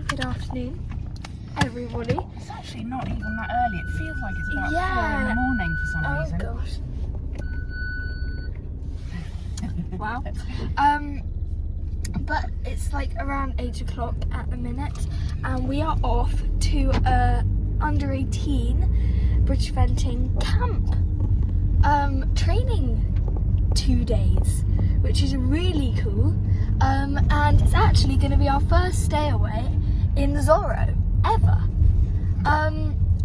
Good afternoon, everybody. It's actually not even that early. It feels like it's about 4 in the morning for some reason. Oh gosh. Wow. But it's like around 8 o'clock at the minute, and we are off to under 18 British Venting camp. Training 2 days, which is really cool. And it's actually going to be our first stay away in ZORO ever.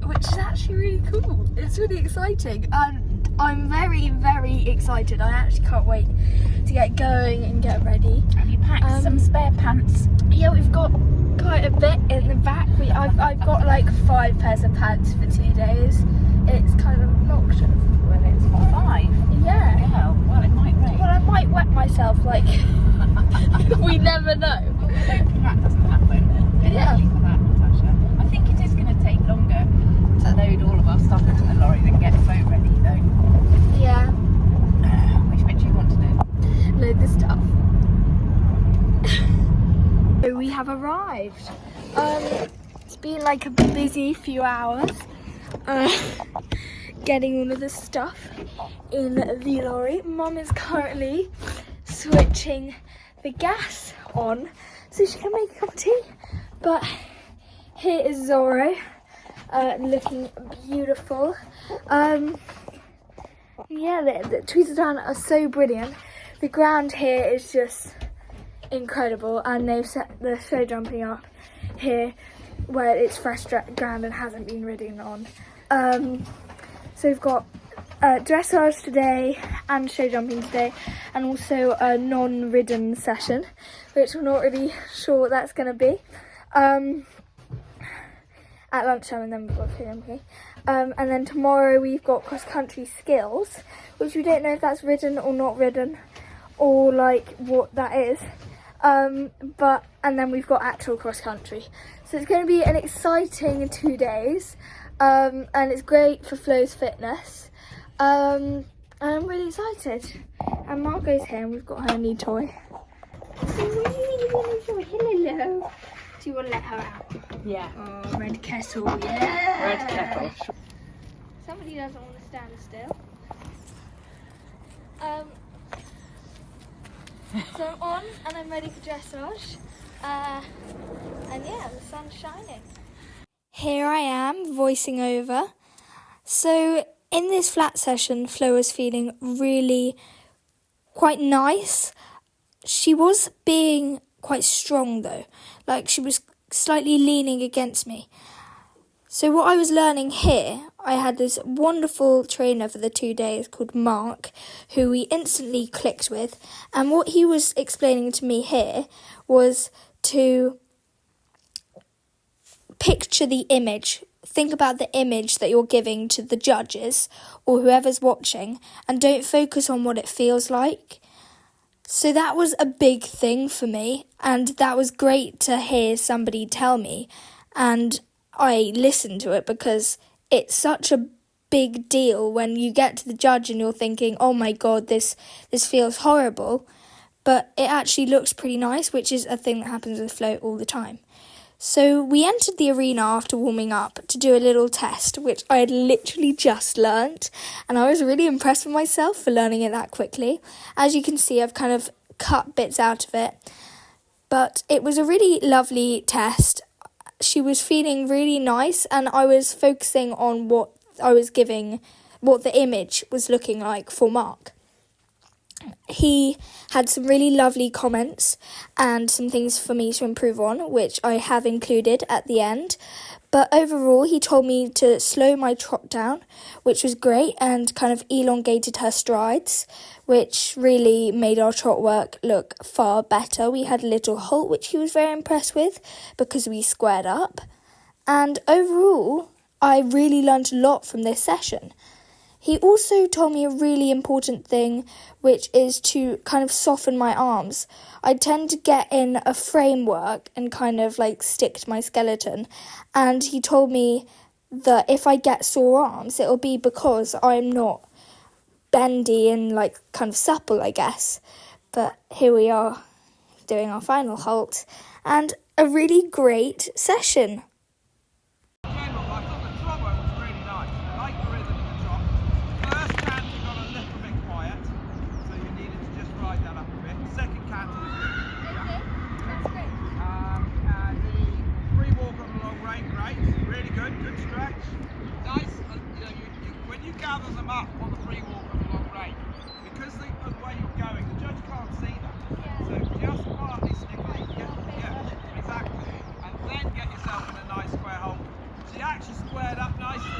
Which is actually really cool. It's really exciting, and I'm very, very excited. I actually can't wait to get going and get ready. Have you packed some spare pants? Yeah, we've got quite a bit in the back. I've got like 5 pairs of pants for 2 days. It's kind of obnoxious when it's 5? Yeah. Yeah. Well, it might rain. Well, I might wet myself, like, we never know. Well, we hope that doesn't happen. We're Yeah. lucky for that, Natasha. I think it is going to take longer to load all of our stuff into the lorry than get float ready, though. Yeah. Which bit do you want to do? Load the stuff. So we have arrived. It's been like a busy few hours. Getting all of the stuff in the lorry. Mum is currently switching the gas on so she can make a cup of tea. But here is ZORO, looking beautiful. Yeah, the Tweseldown are so brilliant. The ground here is just incredible, and they've set the show jumping up here where it's fresh ground and hasn't been ridden on. So we've got dressage today and show jumping today, and also a non-ridden session, which we're not really sure what that's going to be. At lunchtime, and then we've got show jumping. And then tomorrow we've got cross-country skills, which we don't know if that's ridden or not ridden, or like what that is. And then we've got actual cross-country. So it's going to be an exciting 2 days. And it's great for Flo's fitness. And I'm really excited. And Margot's here, and we've got her new toy. Hello. Do you want to let her out? Yeah. Oh, red kettle, yeah. Red kettle. Somebody doesn't want to stand still. So I'm on, and I'm ready for dressage. And yeah, the sun's shining. Here I am, voicing over. So in this flat session, Flo was feeling really quite nice. She was being quite strong though, like she was slightly leaning against me. So what I was learning here, I had this wonderful trainer for the 2 days called Mark, who we instantly clicked with. And what he was explaining to me here was to picture the image. Think about the image that you're giving to the judges or whoever's watching, and don't focus on what it feels like. So that was a big thing for me, and that was great to hear somebody tell me, and I listened to it because it's such a big deal when you get to the judge and you're thinking, oh my god, this feels horrible, but it actually looks pretty nice, which is a thing that happens with float all the time. So we entered the arena after warming up to do a little test, which I had literally just learnt, and I was really impressed with myself for learning it that quickly. As you can see, I've kind of cut bits out of it, but it was a really lovely test. She was feeling really nice, and I was focusing on what I was giving, what the image was looking like for Mark. He had some really lovely comments and some things for me to improve on, which I have included at the end. But overall, he told me to slow my trot down, which was great, and kind of elongated her strides, which really made our trot work look far better. We had a little halt, which he was very impressed with because we squared up. And overall, I really learned a lot from this session. He also told me a really important thing, which is to kind of soften my arms. I tend to get in a framework and kind of like stick to my skeleton. And he told me that if I get sore arms, it'll be because I'm not bendy and like kind of supple, I guess. But here we are, doing our final halt, and a really great session. I thought the trot work was really nice. I like the rhythm of the trot. First canter got a little bit quiet, so you needed to just ride that up a bit. Second canter was good. That's great. And the free walk on the long rein, great. Really good, good stretch. Nice. When you gather them up on the free walk on the long rein, because of the way you're going, the judge can't see that. So just quietly stick it. Yeah, exactly. And then get yourself in a nice square hold. She actually squared up nicely.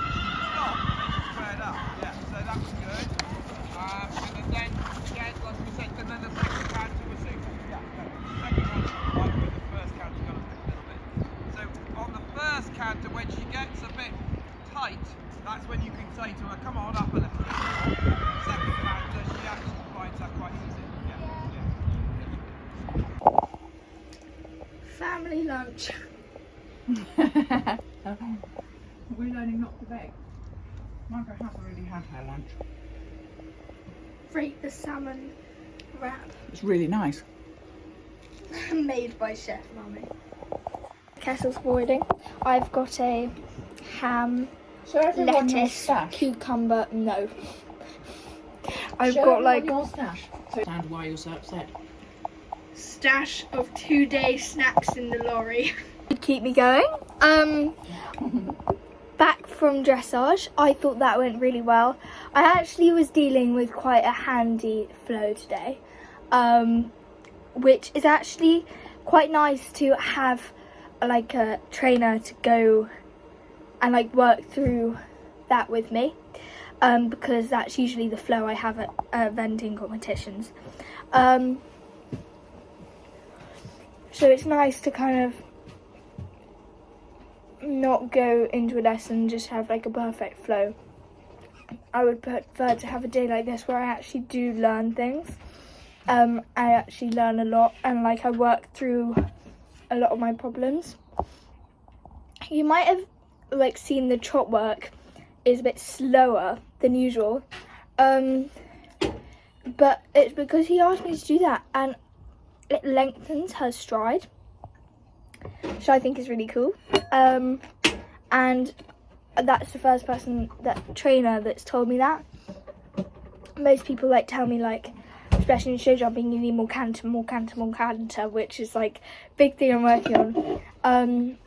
Stop, and then she squared up. Yeah, so that was good. And then again, like we said, and then the second canter was super. Yeah, no, the second one like with the first canter got a little bit. So on the first canter, when she gets a bit tight, that's when you can say to her, come on up a little bit more. Second canter, she actually finds that quite easy. Family lunch. We're learning not to beg. Margaret hasn't really had her lunch. Rate the salmon wrap It's really nice. made by Chef Mummy. Kettle's boiling. I've got a ham, So everyone your lettuce, stash. cucumber. No. I've Show got everyone like your stash. So and why you're so upset. stash of 2-day snacks in the lorry. Keep me going. Back from dressage, I thought that went really well. I actually was dealing with quite a handy flow today, which is actually quite nice to have like a trainer to go and like work through that with me, because that's usually the flow I have at vending competitions. So it's nice to kind of not go into a lesson, just have like a perfect flow. I would prefer to have a day like this where I actually do learn things. I actually learn a lot, and like I work through a lot of my problems. You might have like seen the trot work is a bit slower than usual, but it's because he asked me to do that, and it lengthens her stride, which I think is really cool. And that's the first trainer that's told me that. Most people like tell me, like, especially in show jumping, you need more canter, which is like big thing I'm working on.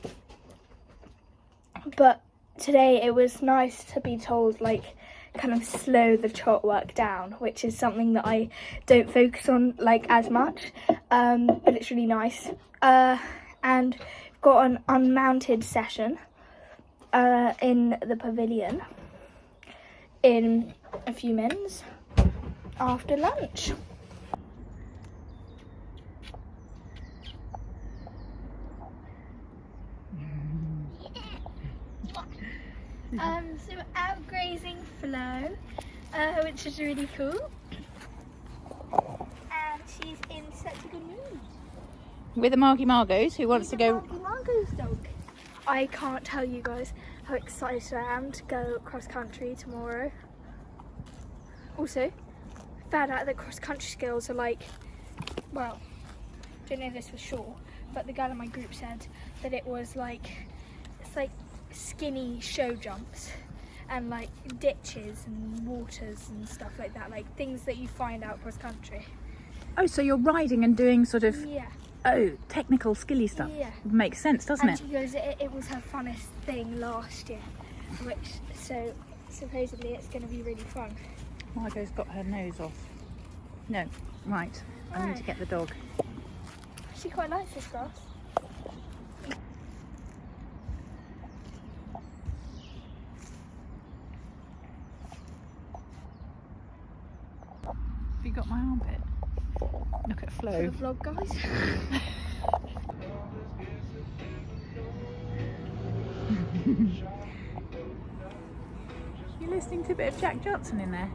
But today it was nice to be told, like, kind of slow the trot work down, which is something that I don't focus on like as much, but it's really nice. And got an unmounted session in the pavilion in a few minutes after lunch. So out grazing flow, which is really cool, and she's in such a good mood. With a Margie Margot's who wants to go. Margot's dog. I can't tell you guys how excited I am to go cross country tomorrow. Also, found out that cross country skills are like, well, don't know this for sure, but the girl in my group said that it was like, it's like skinny show jumps and like ditches and waters and stuff like that, like things that you find out cross country. Oh, so you're riding and doing sort of technical skilly stuff. Yeah. Makes sense, doesn't And it? she goes, it was her funnest thing last year, which, so supposedly it's going to be really fun. Margot's got her nose off. No, right. I need to get the dog. She quite likes this grass. Have you got my armpit? Look at For Flo. the vlog, guys. You're listening to a bit of Jack Johnson in there.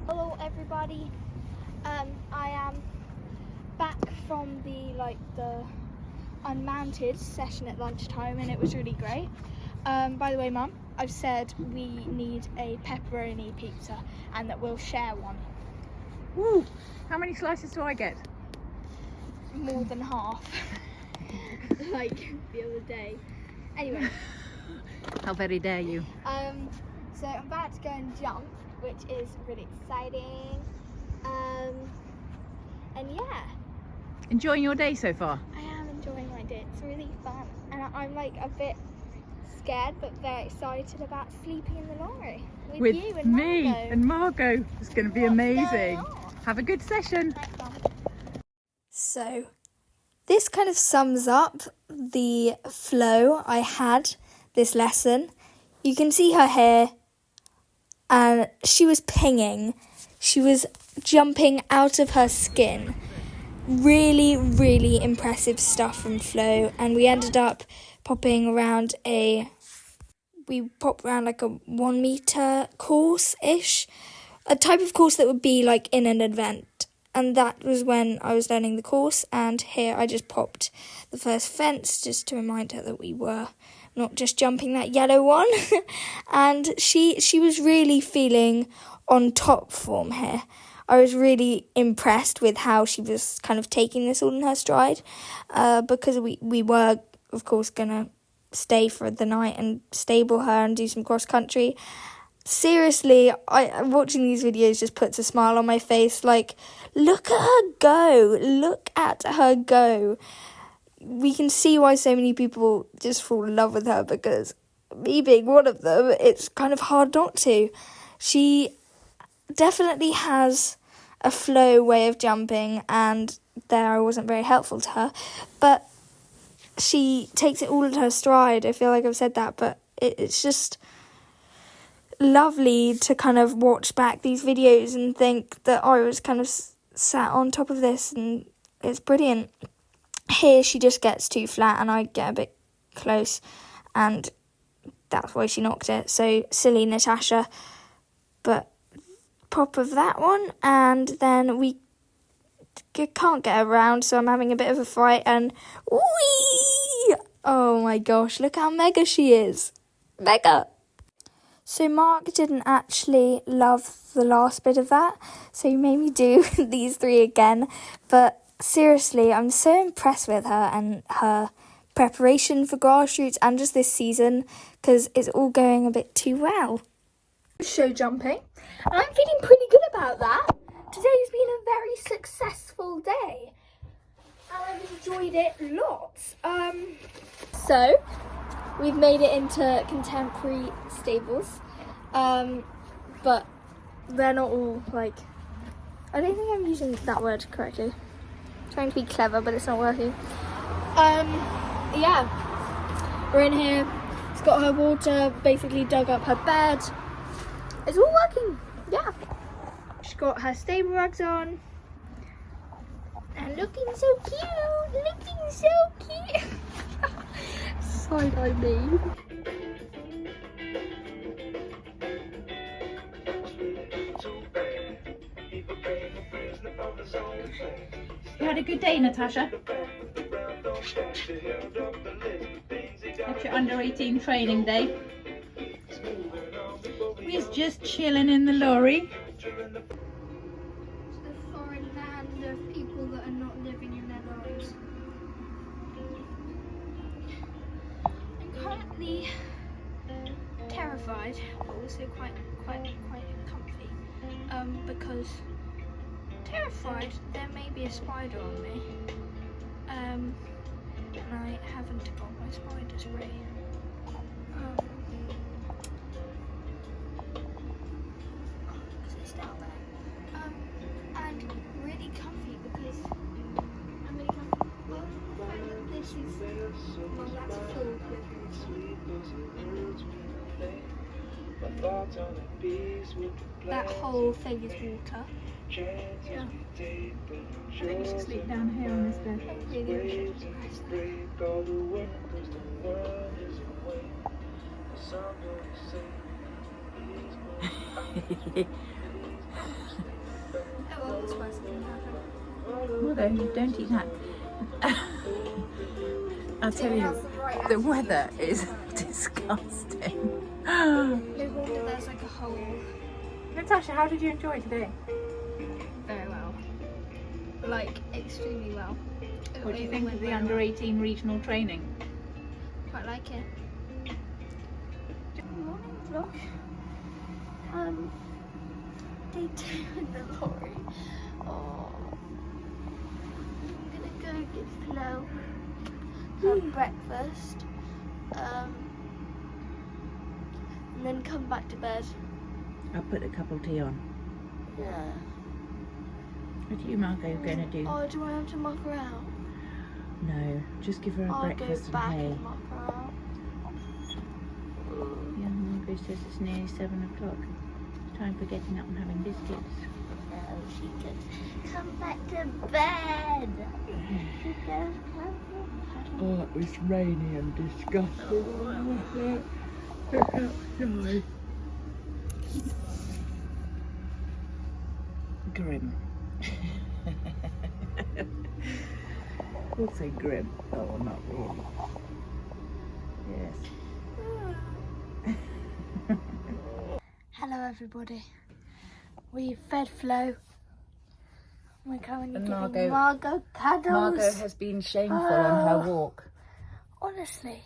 Hello everybody, I am back from the unmounted session at lunchtime, and it was really great. By the way, Mum, I've said we need a pepperoni pizza and that we'll share one. Woo! How many slices do I get? More than half. Like the other day. Anyway. How very dare you. So I'm about to go and jump, which is really exciting. And yeah. Enjoying your day so far? I am enjoying my day. It's really fun. And I'm like a bit scared but very excited about sleeping in the lorry with you and me Margot. and Margot. It's going to be What's amazing. going on? Have a good session. So this kind of sums up the flow I had this lesson. You can see her here, and she was pinging. She was jumping out of her skin. Really, really impressive stuff from Flo, and we ended up popping around like a 1 meter course-ish, a type of course that would be like in an event. And that was when I was learning the course, and here I just popped the first fence just to remind her that we were not just jumping that yellow one. And she was really feeling on top form here. I was really impressed with how she was kind of taking this all in her stride, because we were, of course, going to stay for the night and stable her and do some cross-country. Seriously, watching these videos just puts a smile on my face. Like, look at her go. Look at her go. We can see why so many people just fall in love with her, because me being one of them, it's kind of hard not to. She definitely has a flow way of jumping, and there I wasn't very helpful to her, but she takes it all in her stride. I feel like I've said that, but it's just lovely to kind of watch back these videos and think that I was kind of sat on top of this, and it's brilliant. Here she just gets too flat and I get a bit close, and that's why she knocked it. So silly Natasha, but pop of that one, and then we can't get around, so I'm having a bit of a fight, and whee! Oh my gosh, look how mega she is. Mega! So Mark didn't actually love the last bit of that, so he made me do these three again. But seriously, I'm so impressed with her and her preparation for grassroots and just this season, because it's all going a bit too well. Show jumping, and I'm feeling pretty good about that. Today's been a very successful day, and I've enjoyed it lots. So we've made it into contemporary stables, but they're not all like, I don't think I'm using that word correctly. I'm trying to be clever, but it's not working. Yeah, we're in here. It's got her water, basically dug up her bed. It's all working, yeah. She's got her stable rugs on. And looking so cute, looking so cute. Side-eye me. You had a good day, Natasha? That's your under 18 training day. We're just chilling in the lorry. The foreign land of people that are not living in their lorries. I'm currently terrified, but also quite comfy. Because terrified there may be a spider on me. And I haven't got my spider spray. Down there. And really comfy, because I'm really comfy. Well, the fact that this is, well, that's filled with that whole thing is water. Yeah. I think you should sleep down here on this bed. Really Oh, well, this worse than happen. Well, don't eat that. I'll tell you, the weather is disgusting. No wonder there's like a hole. Natasha, how did you enjoy today? Very well. Like, extremely well. What do you think of the under 18 regional training? Quite like it. Morning vlog. Day 2 in the lorry. Oh. I'm gonna go give Flo have breakfast. And then come back to bed. I'll put a cup of tea on. Yeah. What are you, Margot, going to do? Oh, do I have to muck her out? No, just give her a I'll breakfast go back and hay. and muck her out. Yeah, Margot says it's nearly 7 o'clock. Time for getting up and having biscuits. No, she could come back to bed. She goes, Oh, it's rainy and disgusting. Outside. Grim. We'll say grim. Oh, not really. Yes. Hello everybody. We've fed Flo. We're currently And giving Margot cuddles. Margot has been shameful on her walk. Honestly.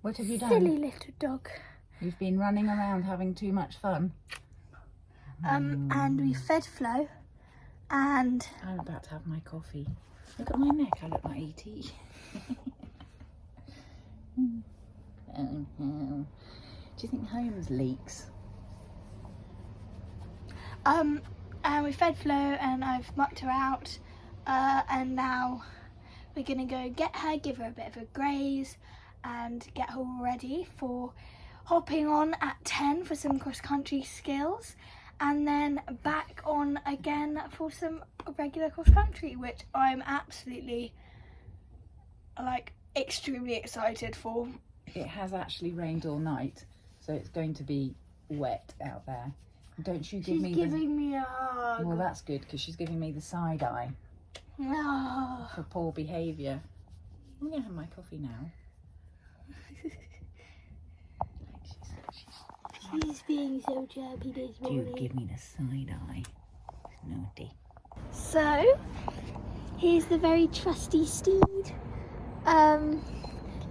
What have you done? Silly little dog. You've been running around having too much fun. And we fed Flo. And I'm about to have my coffee. Look at my neck, I look like E.T. Do you think Holmes leaks? and we fed Flo and I've mucked her out. And now we're gonna go get her, give her a bit of a graze and get her all ready for hopping on at 10 for some cross-country skills, and then back on again for some regular cross-country, which I'm absolutely, like, extremely excited for. It has actually rained all night, so it's going to be wet out there. Don't you give She's me giving me a hug. Well, that's good, because she's giving me the side eye Oh. for poor behaviour. I'm going to have my coffee now. She's being so chirpy this morning. Do give me the side eye. It's naughty. So, here's the very trusty steed.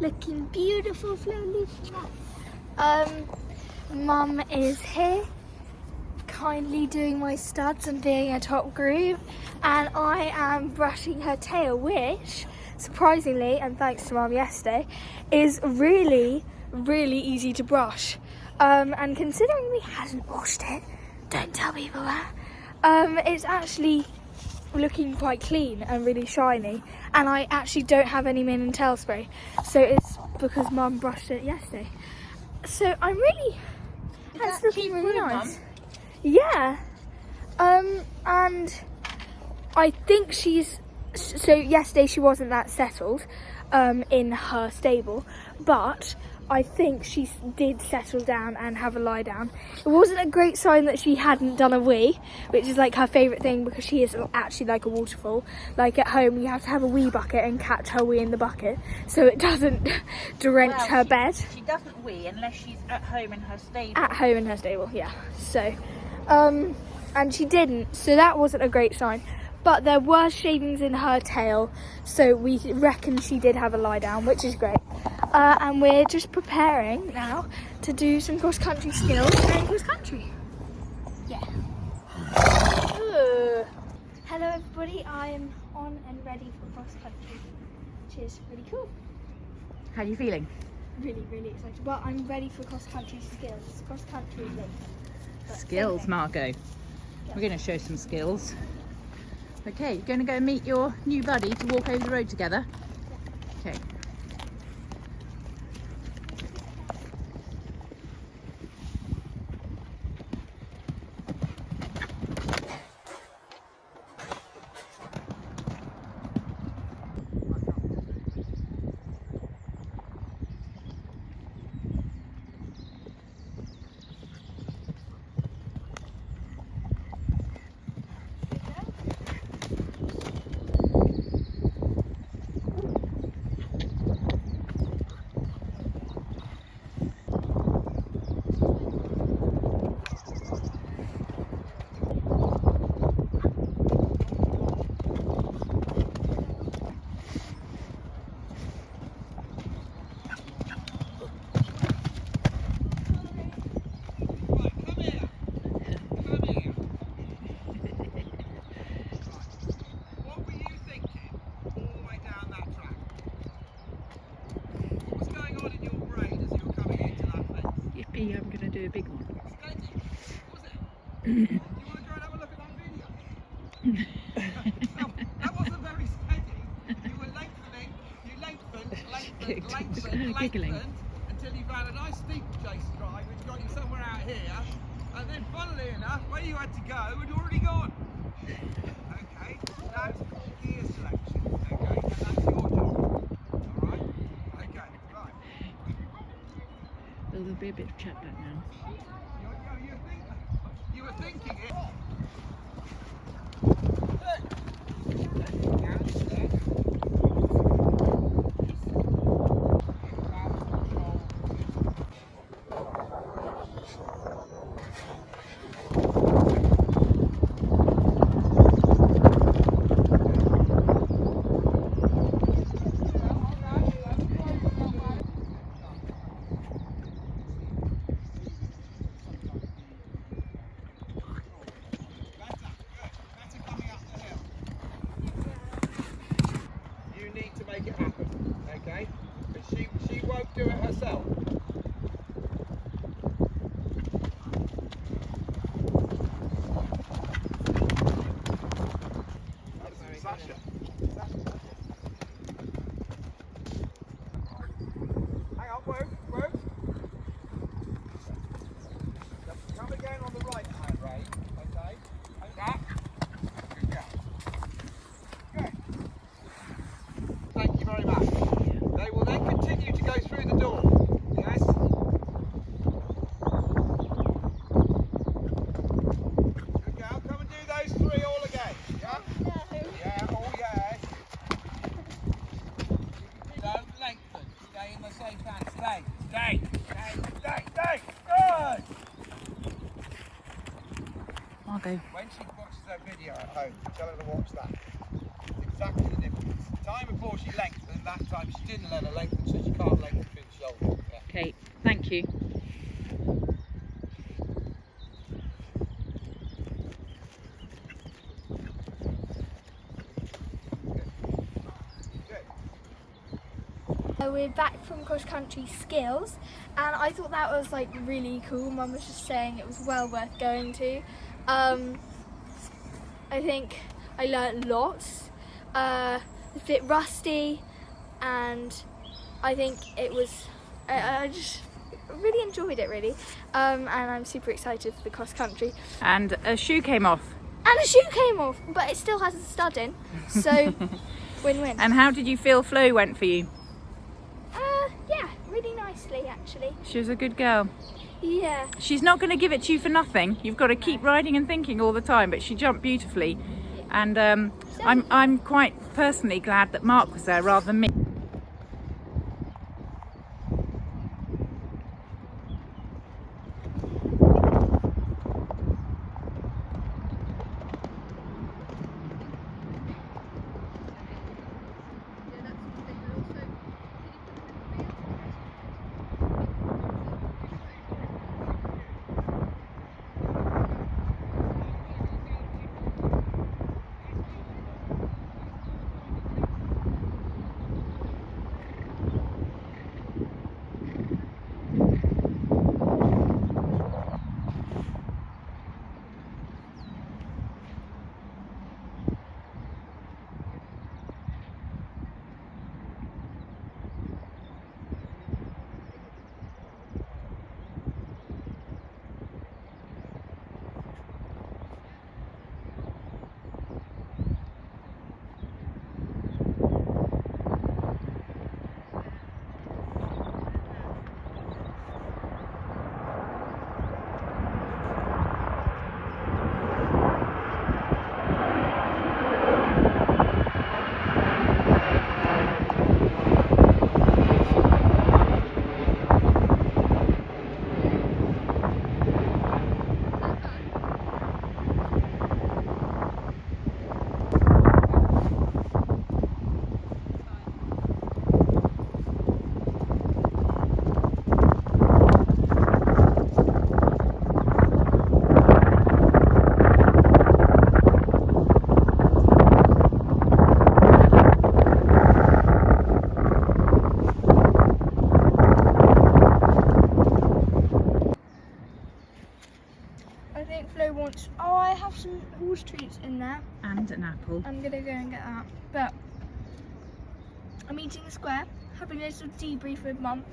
Looking beautiful, slowly. Mum is here, kindly doing my studs and being a top groom, and I am brushing her tail, which, surprisingly, and thanks to Mum yesterday, is really, really easy to brush. And considering we hadn't washed it, don't tell people that, it's actually looking quite clean and really shiny, and I actually don't have any mane and tail spray, so it's because Mum brushed it yesterday. So I'm really, that's looking really nice. Yeah, and I think so yesterday she wasn't that settled in her stable, but I think she did settle down and have a lie down. It wasn't a great sign that she hadn't done a wee, which is like her favourite thing because she is actually like a waterfall. Like at home you have to have a wee bucket and catch her wee in the bucket so it doesn't drench her bed. She doesn't wee unless she's at home in her stable. At home in her stable, yeah. So, and she didn't, so that wasn't a great sign. But there were shavings in her tail, so we reckon she did have a lie down, which is great. And we're just preparing now to do some cross-country skills and cross-country. Yeah. Hello everybody, I am on and ready for cross-country, which is really cool. How are you feeling? Really, really excited. Well, I'm ready for cross-country skills. Cross-country thing. Skills, Margot. We're going to show some skills. Okay, you're going to go meet your new buddy to walk over the road together? Okay. me I'm going to do a big one. Steady, was it? Do you want to go and have a look at that video? That wasn't very steady. You were lengthening, you lengthened Giggling. until you found a nice steeplechase drive which got you somewhere out here, and then funnily enough, where you had to go had already gone. Okay, that's gear selection. Okay, and that's your job. Alright? Okay, right. There'll be a bit of chat back now. You were thinking it. Make it happen, okay? But she won't do it herself. That's Sasha. Hang on, whoa. Come again on the right hand, Ray. Okay? Like that. Good girl. Good. Thank you very much. They will then continue to go through the door. Yes? Good girl. Come and do those three all again. Yeah? No. Yeah, oh yeah. Don't lengthen. Stay in the same time. Stay. Good! I'll go. When she watches her video at home, tell her to watch that. It's exactly the difference. The time before she lengthened, that time she didn't let her lengthen, so she can't lengthen through the shoulder. Yeah. Okay, thank you. We're back from cross country skills, and I thought that was like really cool. Mum was just saying it was well worth going to. I think I learnt lots. It's a bit rusty, and I think it was. I just really enjoyed it, really, and I'm super excited for the cross country. And a shoe came off. And a shoe came off, but it still has a stud in, so win-win. And how did you feel Flo went for you? Yeah, really nicely actually. She was a good girl. Yeah. She's not going to give it to you for nothing. You've got to keep riding and thinking all the time, but she jumped beautifully. And I'm quite personally glad that Mark was there rather than me. beautiful. I'm gonna go and get that. But I'm eating a square, having a little debrief with Mum.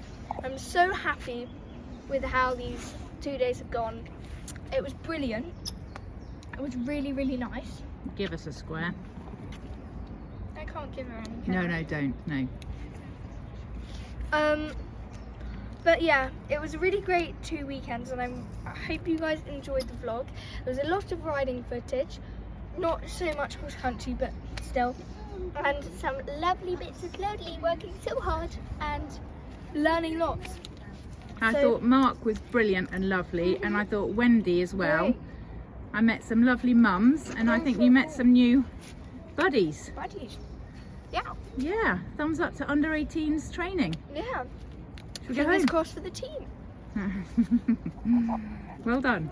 I'm so happy with how these 2 days have gone. It was brilliant. It was really, really nice. Give us a square. I can't give her any. No, no, don't. No. But yeah, it was a really great 2 weekends, and I hope you guys enjoyed the vlog. There was a lot of riding footage, not so much cross country, but still, and some lovely bits of slowly working so hard and learning lots. I thought Mark was brilliant and lovely, and I thought Wendy as well. Great. I met some lovely mums, and I think you met some new buddies. Buddies. Yeah. Yeah, thumbs up to under 18s training. Yeah. Should we go Fingers home? crossed for the team. Well done.